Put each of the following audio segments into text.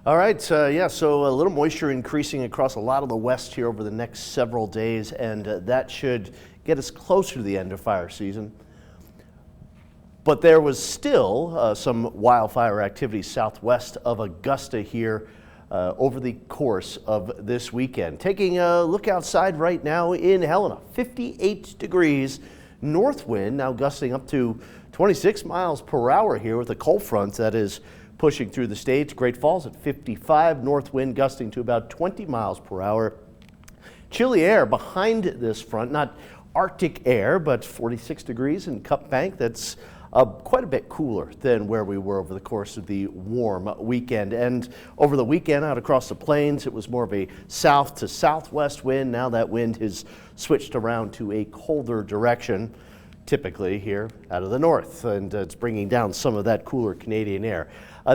All right, yeah, so a little moisture increasing across a lot of the west here over the next several days, and that should get us closer to the end of fire season. But there was still some wildfire activity southwest of Augusta here over the course of this weekend. Taking a look outside right now in Helena, 58 degrees, north wind now gusting up to 26 miles per hour here with a cold front that is pushing through the state. Great Falls at 55, north wind gusting to about 20 miles per hour. Chilly air behind this front, not Arctic air, but 46 degrees in Cup Bank. That's quite a bit cooler than where we were over the course of the warm weekend. And over the weekend out across the plains, it was more of a south to southwest wind. Now that wind has switched around to a colder direction, typically here out of the north, and it's bringing down some of that cooler Canadian air.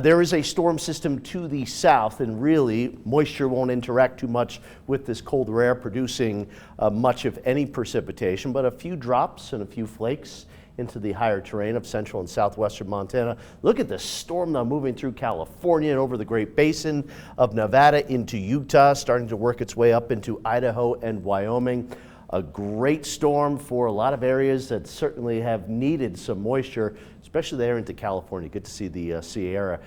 There is a storm system to the south, and really moisture won't interact too much with this colder air, producing much of any precipitation, but a few drops and a few flakes into the higher terrain of central and southwestern Montana. Look at this storm now moving through California and over the Great Basin of Nevada into Utah, starting to work its way up into Idaho and Wyoming. A great storm for a lot of areas that certainly have needed some moisture, especially there into California. Good to see the Sierra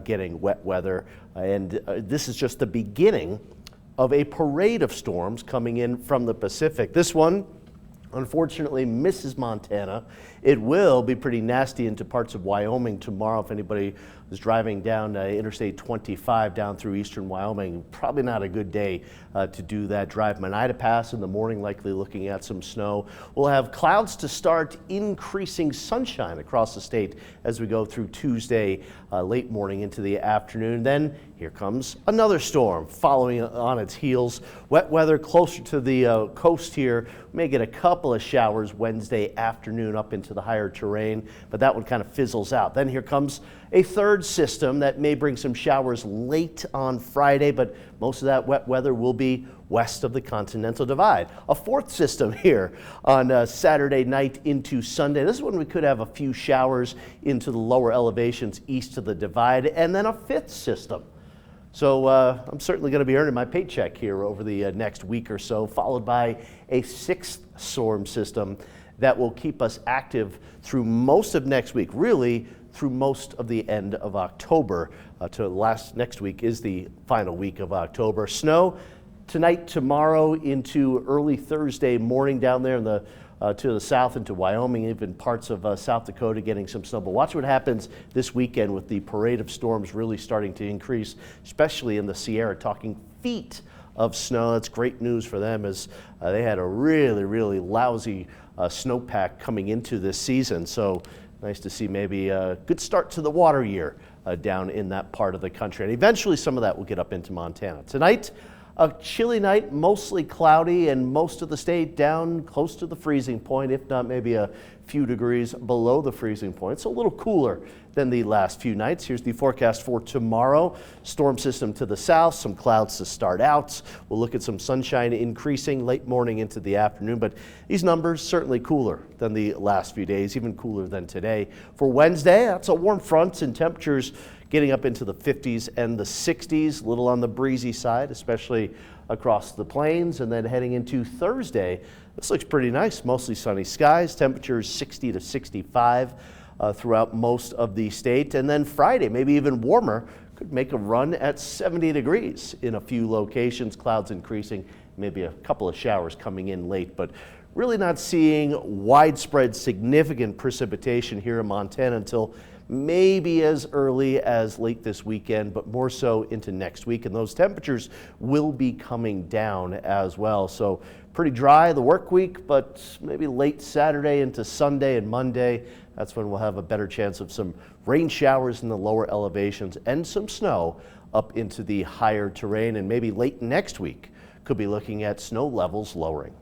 getting wet weather. And this is just the beginning of a parade of storms coming in from the Pacific. This one, unfortunately, misses Montana. It will be pretty nasty into parts of Wyoming tomorrow. If anybody is driving down Interstate 25 down through eastern Wyoming, probably not a good day to do that drive. Monida Pass in the morning, likely looking at some snow. We'll have clouds to start, increasing sunshine across the state as we go through Tuesday, late morning into the afternoon. Then here comes another storm following on its heels. Wet weather closer to the coast here. We may get a couple of showers Wednesday afternoon up into the higher terrain, but that one kind of fizzles out. Then here comes a third system that may bring some showers late on Friday, but most of that wet weather will be west of the Continental Divide. A fourth system here on Saturday night into Sunday. This is when we could have a few showers into the lower elevations east of the Divide, and then a fifth system. So I'm certainly going to be earning my paycheck here over the next week or so, followed by a sixth storm system that will keep us active through most of next week, really through most of the end of October. Next week is the final week of October. Snow tonight, tomorrow into early Thursday morning down there in the to the south into Wyoming, even parts of South Dakota getting some snow. But watch what happens this weekend with the parade of storms really starting to increase, especially in the Sierra, talking feet of snow. That's great news for them as they had a really, really lousy snowpack coming into this season. So nice to see maybe a good start to the water year down in that part of the country. And eventually some of that will get up into Montana. Tonight, a chilly night, mostly cloudy, and most of the state down close to the freezing point, if not maybe a few degrees below the freezing point. It's a little cooler than the last few nights. Here's the forecast for tomorrow. Storm system to the south, some clouds to start out. We'll look at some sunshine increasing late morning into the afternoon, but these numbers certainly cooler than the last few days, even cooler than today. For Wednesday, that's a warm front and temperatures getting up into the 50s and the 60s, a little on the breezy side, especially across the plains. And then heading into Thursday, this looks pretty nice, mostly sunny skies, temperatures 60 to 65 throughout most of the state. And then Friday, maybe even warmer, could make a run at 70 degrees in a few locations, clouds increasing, maybe a couple of showers coming in late, but really not seeing widespread significant precipitation here in Montana until maybe as early as late this weekend, but more so into next week. And those temperatures will be coming down as well. So pretty dry the work week, but maybe late Saturday into Sunday and Monday, that's when we'll have a better chance of some rain showers in the lower elevations and some snow up into the higher terrain. And maybe late next week could be looking at snow levels lowering.